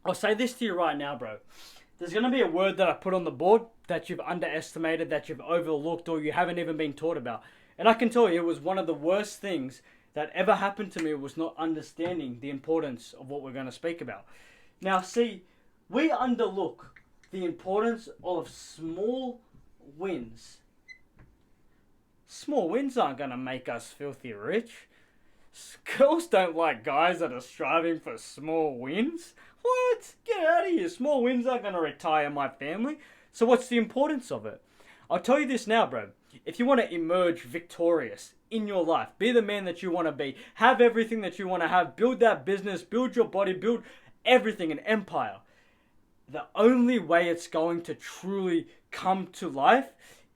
I'll say this to you right now, bro. There's going to be a word that I put on the board that you've underestimated, that you've overlooked, or you haven't even been taught about. And I can tell you, it was one of the worst things that ever happened to me was not understanding the importance of what we're going to speak about. Now, see, we underlook the importance of small wins. Small wins aren't going to make us filthy rich. Girls don't like guys that are striving for small wins. What? Get out of here. Small wins aren't going to retire my family. So what's the importance of it? I'll tell you this now, bro. If you want to emerge victorious in your life, be the man that you want to be, have everything that you want to have, build that business, build your body, build everything, an empire. The only way it's going to truly come to life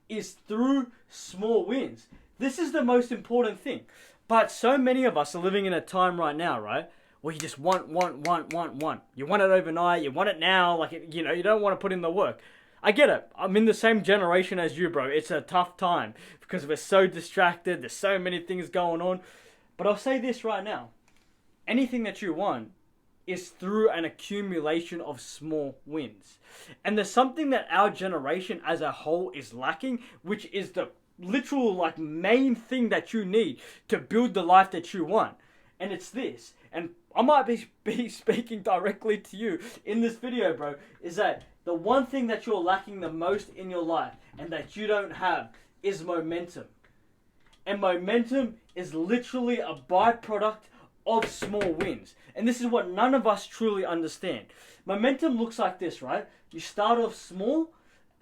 is through small wins. This is the most important thing. But so many of us are living in a time right now, right? Where you just want. You want it overnight, you want it now, like, you don't want to put in the work. I get it. I'm in the same generation as you, bro. It's a tough time because we're so distracted. There's so many things going on. But I'll say this right now. Anything that you want is through an accumulation of small wins. And there's something that our generation as a whole is lacking, which is the literal main thing that you need to build the life that you want. And it's this. And I might be speaking directly to you in this video, bro, is that the one thing that you're lacking the most in your life and that you don't have is momentum. And momentum is literally a byproduct of small wins. And this is what none of us truly understand. Momentum looks like this, right? You start off small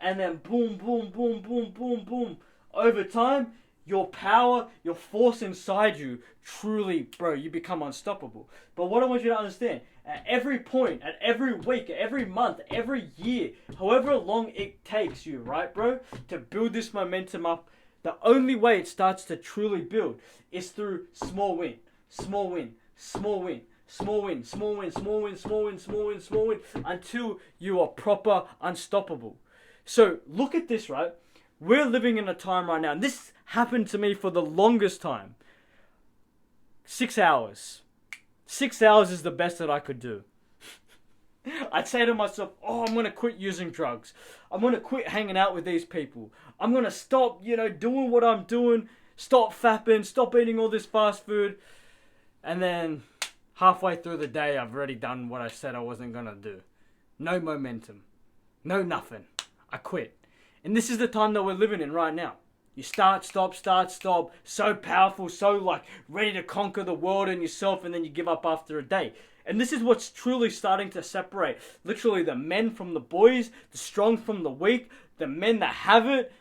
and then boom, boom, boom, boom, boom, boom. Over time, your power, your force inside you, truly, bro, you become unstoppable. But what I want you to understand, at every point, at every week, every month, every year, however long it takes you, right, bro, to build this momentum up, the only way it starts to truly build is through small win, small win, small win, small win, small win, small win, small win, small win, small win, until you are proper unstoppable. So look at this, right? We're living in a time right now, and this happened to me for the longest time. 6 hours. 6 hours is the best that I could do. I'd say to myself, I'm going to quit using drugs. I'm going to quit hanging out with these people. I'm going to stop, doing what I'm doing. Stop fapping, stop eating all this fast food. And then halfway through the day, I've already done what I said I wasn't going to do. No momentum. No nothing. I quit. And this is the time that we're living in right now. You start, stop, so powerful, so ready to conquer the world and yourself, and then you give up after a day. And this is what's truly starting to separate literally the men from the boys, the strong from the weak, the men that have it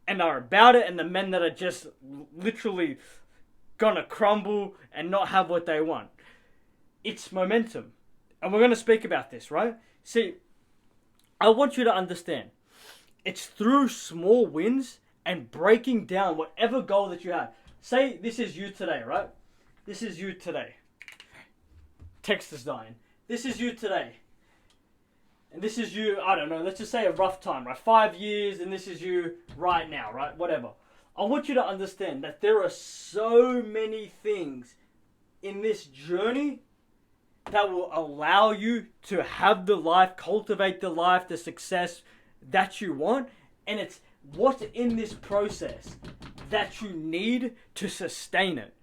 and are about it, and the men that are just literally gonna crumble and not have what they want. It's momentum. And we're gonna speak about this, right? See, I want you to understand. It's through small wins and breaking down whatever goal that you have. Say this is you today, right? This is you today. Text is dying. This is you today. And this is you, I don't know, let's just say a rough time, right? 5 years, and this is you right now, right? Whatever. I want you to understand that there are so many things in this journey that will allow you to have the life, cultivate the life, the success that you want. And it's what's in this process that you need to sustain it.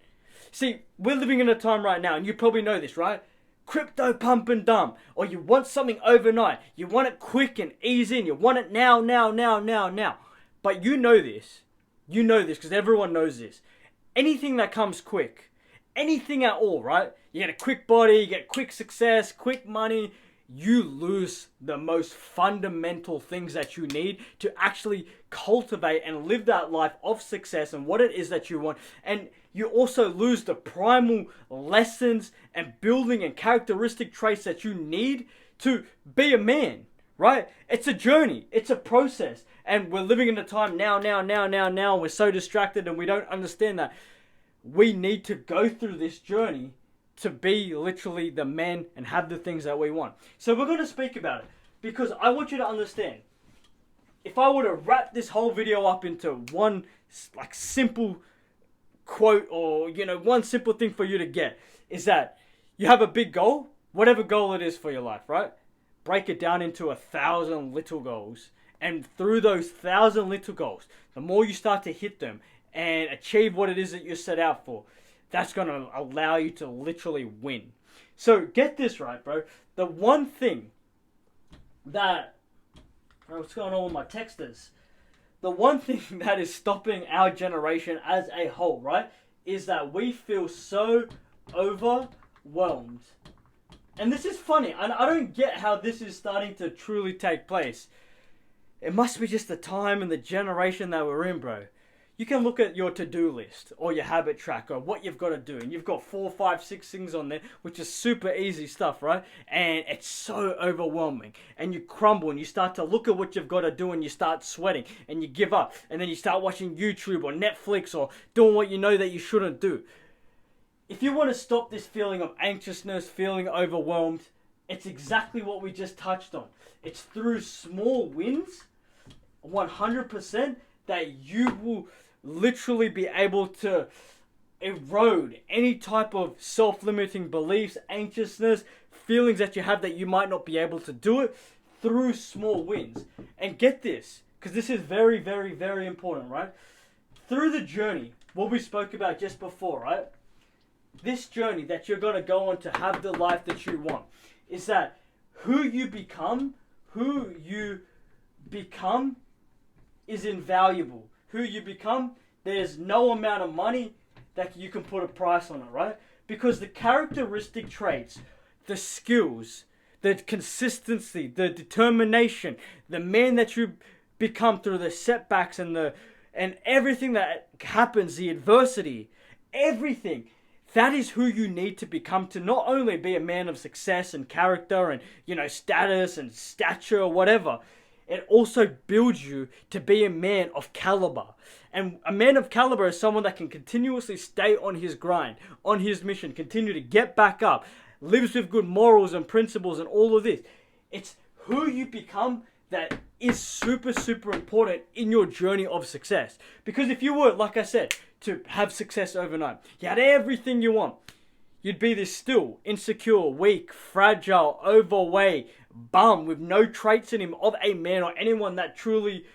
See, we're living in a time right now, and you probably know this, right? Crypto pump and dump. Or you want something overnight. You want it quick and easy, and you want it now. But you know this. You know this because everyone knows this. Anything that comes quick, anything at all, right? You get a quick body, you get quick success, quick money. You lose the most fundamental things that you need to actually cultivate and live that life of success and what it is that you want. And you also lose the primal lessons and building and characteristic traits that you need to be a man, right? It's a journey. It's a process. And we're living in a time now. We're so distracted and we don't understand that. We need to go through this journey to be literally the man and have the things that we want. So we're going to speak about it because I want you to understand. If I were to wrap this whole video up into one simple quote or one simple thing for you to get is that you have a big goal, whatever goal it is for your life, right? break it down into 1,000 little goals. And through those 1,000 little goals, the more you start to hit them and achieve what it is that you set out for, that's going to allow you to literally win. So get this right, bro. The one thing that... Bro, what's going on with my texters? The one thing that is stopping our generation as a whole, right, is that we feel so overwhelmed. And this is funny, and I don't get how this is starting to truly take place. It must be just the time and the generation that we're in, bro. You can look at your to-do list or your habit tracker, what you've got to do, and you've got 4, 5, 6 things on there, which is super easy stuff, right? And it's so overwhelming, and you crumble, and you start to look at what you've got to do, and you start sweating, and you give up, and then you start watching YouTube or Netflix or doing what you know that you shouldn't do. If you want to stop this feeling of anxiousness, feeling overwhelmed, it's exactly what we just touched on. It's through small wins, 100%, that you will literally be able to erode any type of self-limiting beliefs, anxiousness, feelings that you have that you might not be able to do it through small wins. And get this, because this is very, very, very important, right? Through the journey, what we spoke about just before, right? This journey that you're going to go on to have the life that you want is that who you become is invaluable. Who you become, there's no amount of money that you can put a price on it, right? Because the characteristic traits, the skills, the consistency, the determination, the man that you become through the setbacks and everything that happens, the adversity, everything, that is who you need to become to not only be a man of success and character and, status and stature or whatever. It also builds you to be a man of caliber. And a man of caliber is someone that can continuously stay on his grind, on his mission, continue to get back up, lives with good morals and principles and all of this. It's who you become that is super, super important in your journey of success. Because if you were, like I said, to have success overnight, you had everything you want, you'd be this still, insecure, weak, fragile, overweight, bum with no traits in him of a man or anyone that truly,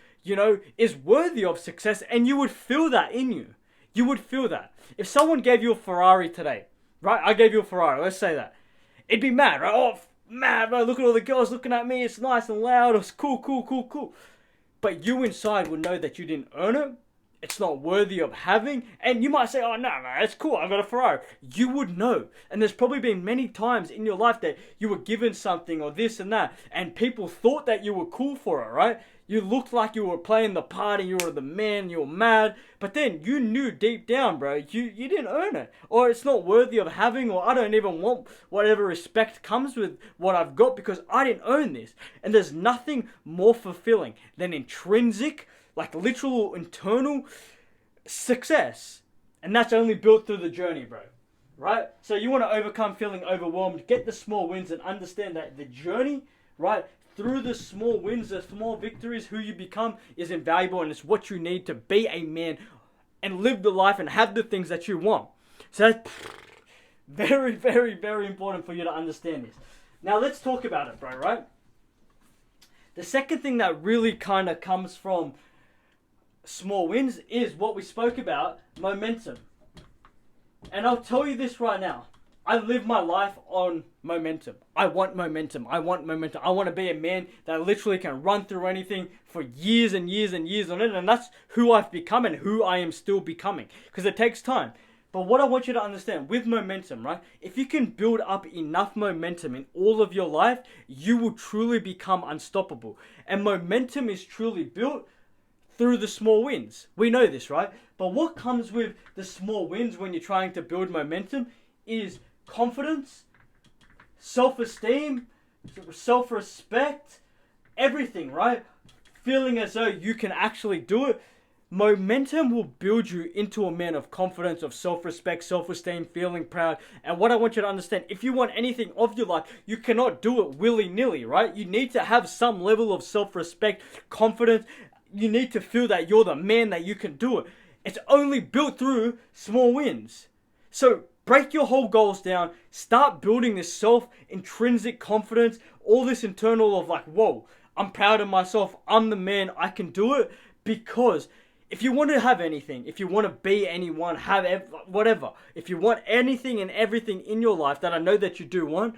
is worthy of success, and you would feel that in you. You would feel that. If someone gave you a Ferrari today, right? I gave you a Ferrari, let's say that. It'd be mad, right? Oh, mad, bro, look at all the girls looking at me, it's nice and loud, it's cool. But you inside would know that you didn't earn it, it's not worthy of having, and you might say, oh, no, it's cool, I got a Ferrari. You would know. And there's probably been many times in your life that you were given something or this and that, and people thought that you were cool for it, right? You looked like you were playing the party, you were the man, you were mad, but then you knew deep down, bro, you didn't earn it. Or it's not worthy of having, or I don't even want whatever respect comes with what I've got because I didn't earn this. And there's nothing more fulfilling than intrinsic, like literal internal success. And that's only built through the journey, bro. Right? So you want to overcome feeling overwhelmed, get the small wins and understand that the journey, right, through the small wins, the small victories, who you become is invaluable, and it's what you need to be a man and live the life and have the things that you want. So that's very, very, very important for you to understand this. Now let's talk about it, bro, right? The second thing that really kind of comes from small wins is what we spoke about, momentum. And I'll tell you this right now. I live my life on momentum. I want momentum. I want to be a man that literally can run through anything for years and years and years on it. And that's who I've become and who I am still becoming. Because it takes time. But what I want you to understand with momentum, right? If you can build up enough momentum in all of your life, you will truly become unstoppable. And momentum is truly built through the small wins. We know this, right? But what comes with the small wins when you're trying to build momentum is confidence, self-esteem, self-respect, everything, right? Feeling as though you can actually do it. Momentum will build you into a man of confidence, of self-respect, self-esteem, feeling proud. And what I want you to understand, if you want anything of your life, you cannot do it willy-nilly, right? You need to have some level of self-respect, confidence. You need to feel that you're the man, that you can do it. It's only built through small wins. So Break your whole goals down. Start building this self-intrinsic confidence. All this internal of like, whoa, I'm proud of myself. I'm the man. I can do it. Because if you want to have anything, if you want to be anyone, whatever. If you want anything and everything in your life that I know that you do want,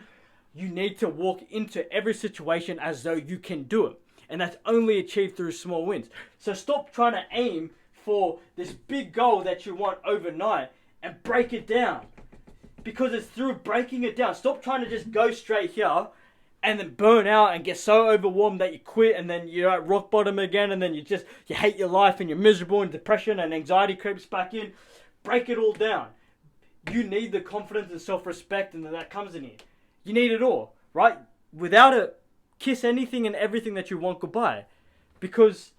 you need to walk into every situation as though you can do it. And that's only achieved through small wins. So stop trying to aim for this big goal that you want overnight and break it down. Because it's through breaking it down. Stop trying to just go straight here and then burn out and get so overwhelmed that you quit and then you're at rock bottom again and then you hate your life and you're miserable and depression and anxiety creeps back in. Break it all down. You need the confidence and self-respect and that comes in here. You need it all, right? Without it, kiss anything and everything that you want goodbye. Because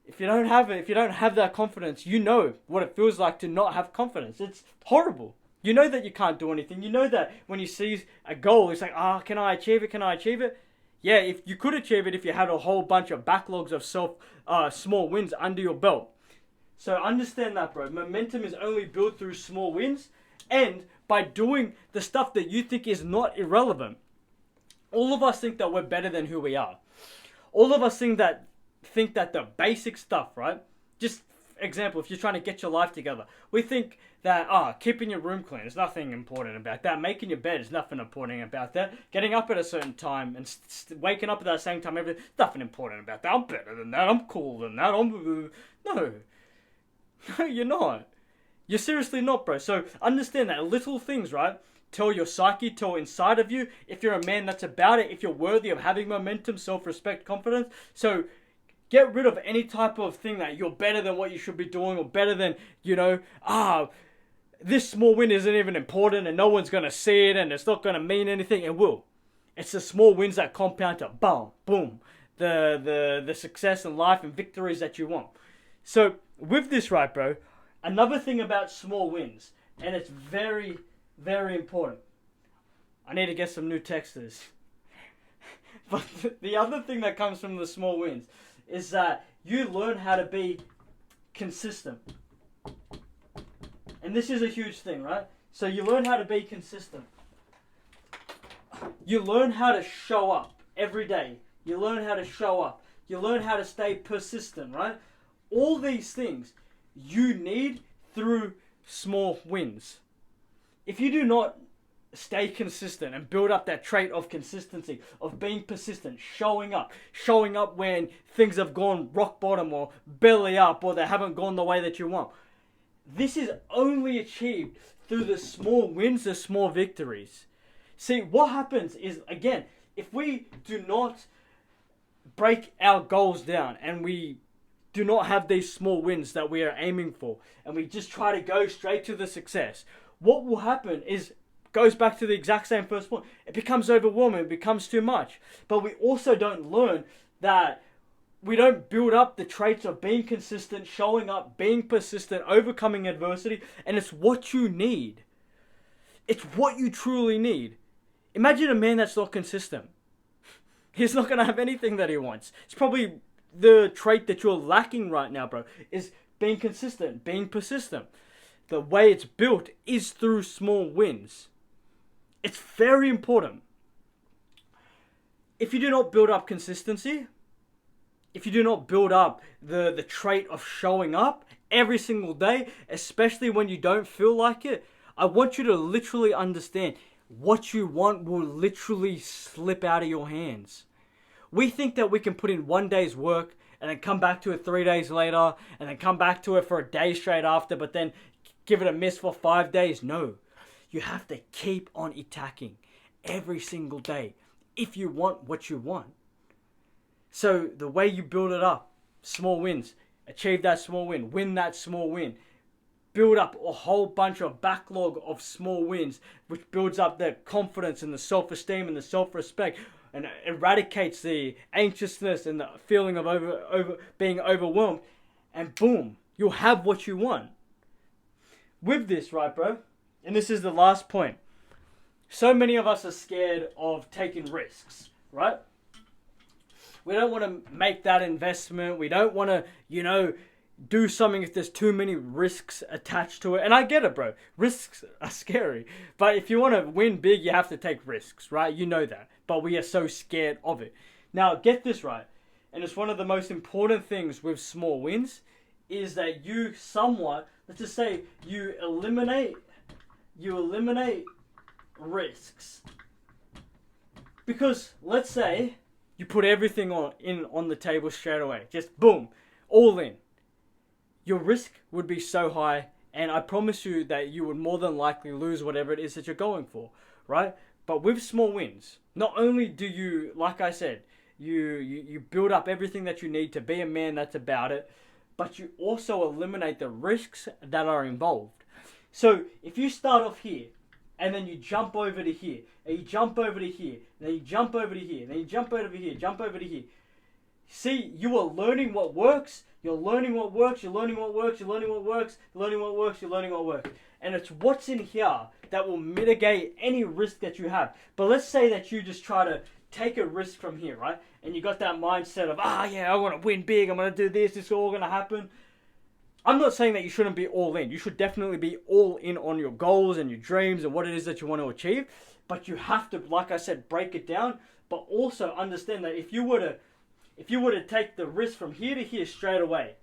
if you don't have it, if you don't have that confidence, you know what it feels like to not have confidence. It's horrible. You know that you can't do anything. You know that when you see a goal, it's like, can I achieve it? Can I achieve it? Yeah, if you could achieve it if you had a whole bunch of backlogs of small wins under your belt. So understand that, bro. Momentum is only built through small wins and by doing the stuff that you think is not irrelevant. All of us think that we're better than who we are. All of us think that the basic stuff, right? Just example, if you're trying to get your life together, we think that keeping your room clean is nothing important about that. Making your bed is nothing important about that. Getting up at a certain time and waking up at that same time, nothing important about that. I'm better than that. I'm cooler than that. No, you're not. You're seriously not, bro. So understand that little things, right? Tell your psyche, tell inside of you. If you're a man that's about it, if you're worthy of having momentum, self-respect, confidence. So get rid of any type of thing that you're better than what you should be doing or better than, this small win isn't even important and no one's going to see it and it's not going to mean anything. It will. It's the small wins that compound to boom, boom, the success in life and victories that you want. So with this, right, bro, another thing about small wins, and it's very, very important. I need to get some new texters. But the other thing that comes from the small wins is that you learn how to be consistent. And this is a huge thing, right? So you learn how to be consistent. You learn how to show up every day. You learn how to show up. You learn how to stay persistent, right? All these things you need through small wins. If you do not stay consistent and build up that trait of consistency, of being persistent, showing up when things have gone rock bottom or belly up or they haven't gone the way that you want. This is only achieved through the small wins, the small victories. See, what happens is, again, if we do not break our goals down and we do not have these small wins that we are aiming for and we just try to go straight to the success, what will happen is, goes back to the exact same first point. It becomes overwhelming. It becomes too much. But we also don't learn that we don't build up the traits of being consistent, showing up, being persistent, overcoming adversity. And it's what you need. It's what you truly need. Imagine a man that's not consistent. He's not going to have anything that he wants. It's probably the trait that you're lacking right now, bro, is being consistent, being persistent. The way it's built is through small wins. It's very important. If you do not build up consistency, if you do not build up the trait of showing up every single day, especially when you don't feel like it, I want you to literally understand what you want will literally slip out of your hands. We think that we can put in one day's work and then come back to it 3 days later and then come back to it for a day straight after, but then give it a miss for 5 days. No, you have to keep on attacking every single day if you want what you want. So the way you build it up, small wins, achieve that small win that small win, build up a whole bunch of backlog of small wins, which builds up the confidence and the self-esteem and the self-respect and eradicates the anxiousness and the feeling of being overwhelmed, and boom, you'll have what you want. With this, right, bro, and this is the last point, so many of us are scared of taking risks, right? We don't want to make that investment. We don't want to, do something if there's too many risks attached to it. And I get it, bro. Risks are scary. But if you want to win big, you have to take risks, right? You know that. But we are so scared of it. Now, get this right. And it's one of the most important things with small wins is that you somewhat, let's just say you eliminate risks. Because let's say you put everything on the table straight away. Just boom, all in. Your risk would be so high, and I promise you that you would more than likely lose whatever it is that you're going for, right? But with small wins, not only do you, like I said, you build up everything that you need to be a man that's about it, but you also eliminate the risks that are involved. So if you start off here, and then you jump over to here, and you jump over to here, and then you jump over to here, and then you jump over here, jump over to here. See, you are learning what works, you're learning what works, you're learning what works, you're learning what works, you're learning what works, you're learning what works. And it's what's in here that will mitigate any risk that you have. But let's say that you just try to take a risk from here, right? And you got that mindset of, yeah, I want to win big, I'm going to do this is all going to happen. I'm not saying that you shouldn't be all in. You should definitely be all in on your goals and your dreams and what it is that you want to achieve. But you have to, like I said, break it down. But also understand that if you were to take the risk from here to here straight away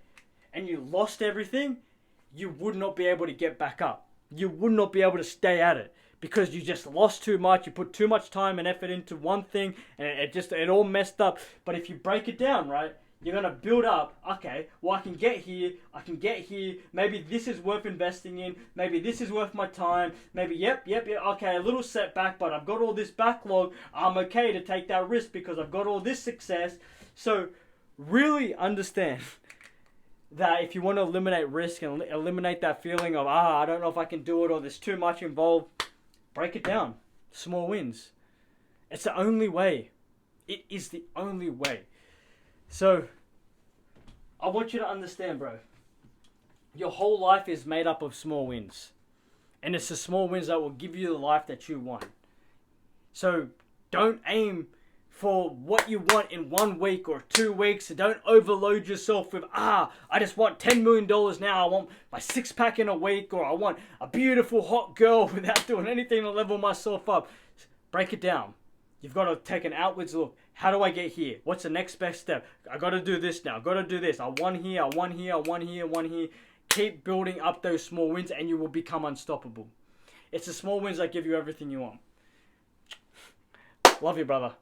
and you lost everything, you would not be able to get back up. You would not be able to stay at it because you just lost too much. You put too much time and effort into one thing and it all messed up. But if you break it down, right, you're going to build up, okay, well, I can get here, maybe this is worth investing in, maybe this is worth my time, maybe, yep, okay, a little setback, but I've got all this backlog, I'm okay to take that risk because I've got all this success. So, really understand that if you want to eliminate risk and eliminate that feeling of, I don't know if I can do it or there's too much involved, break it down. Small wins. It's the only way. It is the only way. So, I want you to understand, bro. Your whole life is made up of small wins. And it's the small wins that will give you the life that you want. So, don't aim for what you want in 1 week or 2 weeks. Don't overload yourself with, I just want $10 million now. I want my 6-pack in a week. Or I want a beautiful hot girl without doing anything to level myself up. Break it down. You've got to take an outwards look. How do I get here? What's the next best step? I got to do this now. I got to do this. I won here, I won here, I won here, I won here. Keep building up those small wins and you will become unstoppable. It's the small wins that give you everything you want. Love you, brother.